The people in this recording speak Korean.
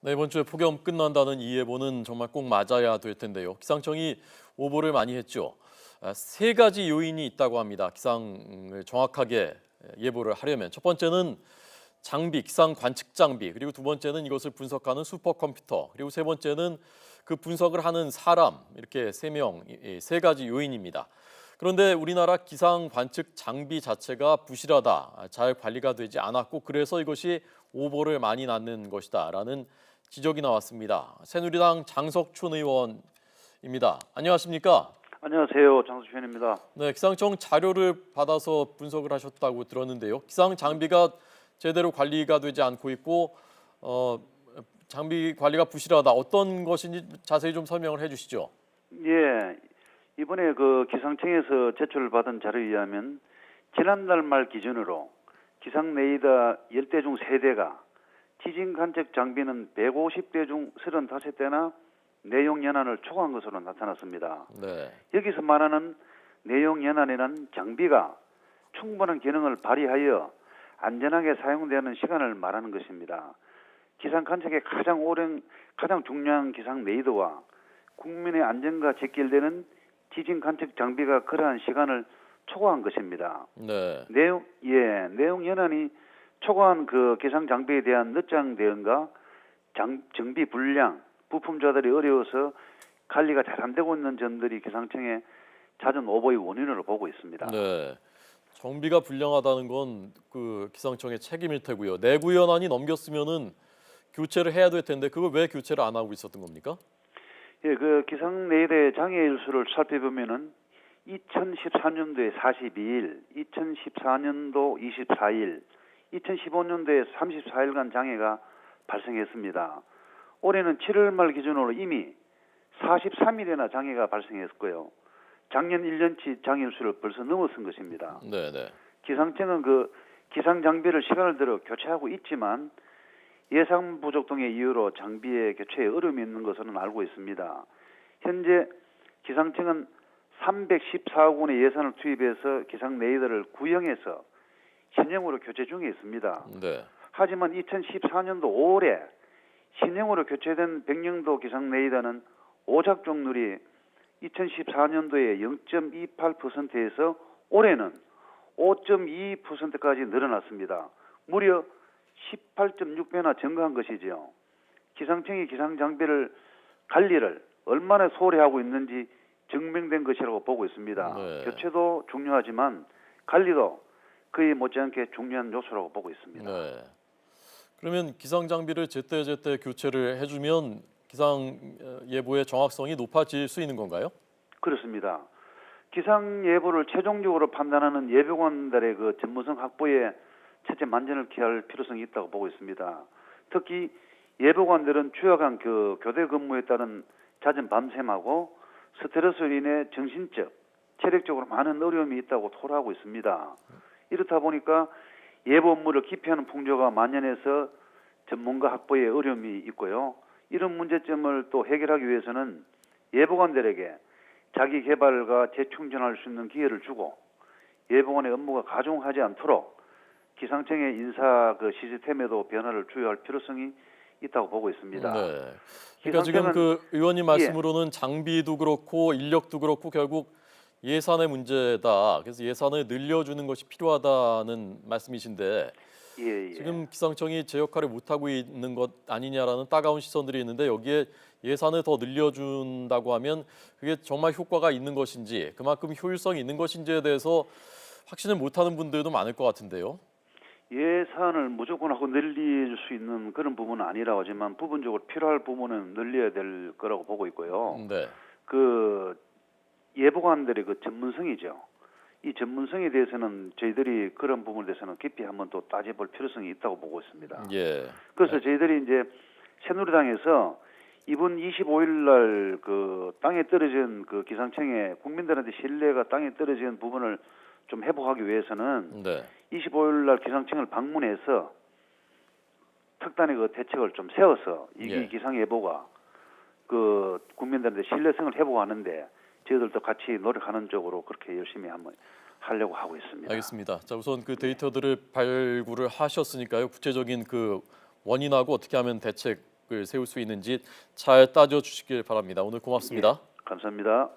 네, 이번 주에 폭염 끝난다는 이 예보는 정말 꼭 맞아야 될 텐데요. 기상청이 오보를 많이 했죠. 세 가지 요인이 있다고 합니다. 기상을 정확하게 예보를 하려면 첫 번째는 장비, 기상 관측 장비, 그리고 두 번째는 이것을 분석하는 슈퍼컴퓨터, 그리고 세 번째는 그 분석을 하는 사람, 이렇게 세 가지 요인입니다. 그런데 우리나라 기상 관측 장비 자체가 부실하다, 잘 관리가 되지 않았고 그래서 이것이 오보를 많이 낳는 것이다라는 지적이 나왔습니다. 새누리당 장석춘 의원입니다. 안녕하십니까? 안녕하세요. 장수현입니다. 네, 기상청 자료를 받아서 분석을 하셨다고 들었는데요. 기상 장비가 제대로 관리가 되지 않고 있고 장비 관리가 부실하다. 어떤 것인지 자세히 좀 설명을 해주시죠. 예, 이번에 그 기상청에서 제출받은 자료에 의하면 지난달 말 기준으로 기상 레이더 10대 중 3대가 지진 관측 장비는 150대 중 35대나 내용 연한을 초과한 것으로 나타났습니다. 네, 여기서 말하는 내용 연한이란 장비가 충분한 기능을 발휘하여 안전하게 사용되는 시간을 말하는 것입니다. 기상 관측의 가장 중요한 기상 레이더와 국민의 안전과 직결되는 지진 관측 장비가 그러한 시간을 초과한 것입니다. 네, 내용 연한이 초과한 그 기상 장비에 대한 늦장 대응과 정비 불량, 부품 조달이 어려워서 관리가 잘 안 되고 있는 점들이 기상청의 잦은 오보의 원인으로 보고 있습니다. 네. 정비가 불량하다는 건 그 기상청의 책임일 테고요. 내구 연한이 넘겼으면은 교체를 해야 될 텐데 그걸 왜 교체를 안 하고 있었던 겁니까? 예, 그 기상 레이더의 장애일 수를 살펴보면은 2013년도에 42일, 2014년도 24일, 2015년도에 34일간 장애가 발생했습니다. 올해는 7월 말 기준으로 이미 43일이나 장애가 발생했고요. 작년 1년치 장애일 수를 벌써 넘어선 것입니다. 네, 네. 기상청은 그 기상 장비를 시간을 들어 교체하고 있지만 예산 부족 등의 이유로 장비의 교체에 어려움이 있는 것으로 알고 있습니다. 현재 기상청은 314억 원의 예산을 투입해서 기상 레이더를 구형해서 신형으로 교체 중에 있습니다. 네. 하지만 2014년도 5월에 신형으로 교체된 백령도 기상 레이더는 오작동률이 2014년도에 0.28%에서 올해는 5.2%까지 늘어났습니다. 무려 18.6배나 증가한 것이지요. 기상청이 기상 장비를 관리를 얼마나 소홀히 하고 있는지 증명된 것이라고 보고 있습니다. 네. 교체도 중요하지만 관리도 그에 못지않게 중요한 요소라고 보고 있습니다. 네. 그러면 기상 장비를 제때제때 교체를 해주면 기상 예보의 정확성이 높아질 수 있는 건가요? 그렇습니다. 기상 예보를 최종적으로 판단하는 예보관들의 그 전문성 확보에 첫째 만전을 기할 필요성이 있다고 보고 있습니다. 특히 예보관들은 주요한 그 교대 근무에 따른 잦은 밤샘하고 스트레스로 인해 정신적, 체력적으로 많은 어려움이 있다고 토로하고 있습니다. 이렇다 보니까 예보 업무를 기피하는 풍조가 만연해서 전문가 확보에 어려움이 있고요. 이런 문제점을 또 해결하기 위해서는 예보관들에게 자기 개발과 재충전할 수 있는 기회를 주고 예보관의 업무가 가중하지 않도록 기상청의 인사 그 시스템에도 변화를 주요할 필요성이 있다고 보고 있습니다. 네. 그러니까 지금 그 의원님 말씀으로는 장비도 그렇고 인력도 그렇고 결국 예산의 문제다. 그래서 예산을 늘려주는 것이 필요하다는 말씀이신데 예. 지금 기상청이 제 역할을 못하고 있는 것 아니냐라는 따가운 시선들이 있는데 여기에 예산을 더 늘려준다고 하면 그게 정말 효과가 있는 것인지 그만큼 효율성이 있는 것인지에 대해서 확신을 못하는 분들도 많을 것 같은데요. 예산을 무조건 하고 늘릴 수 있는 그런 부분은 아니라고 하지만 부분적으로 필요할 부분은 늘려야 될 거라고 보고 있고요. 네. 그 예보관들의 그 전문성이죠. 이 전문성에 대해서는 저희들이 그런 부분에 대해서는 깊이 한번 또 따져볼 필요성이 있다고 보고 있습니다. 예. 그래서 저희들이 이제 새누리당에서 이번 25일 날 그 땅에 떨어진 그 기상청에 국민들한테 신뢰가 땅에 떨어진 부분을 좀 회복하기 위해서는 네. 25일 날 기상청을 방문해서 특단의 그 대책을 좀 세워서 이 예. 기상 예보가 그 국민들한테 신뢰성을 회복하는데 저희들도 같이 노력하는 쪽으로 그렇게 열심히 한번 하려고 하고 있습니다. 알겠습니다. 자, 우선 그 데이터들을 발굴을 하셨으니까요. 구체적인 그 원인하고 어떻게 하면 대책을 계획을 세울 수 있는지 잘 따져 주시길 바랍니다. 오늘 고맙습니다. 감사합니다.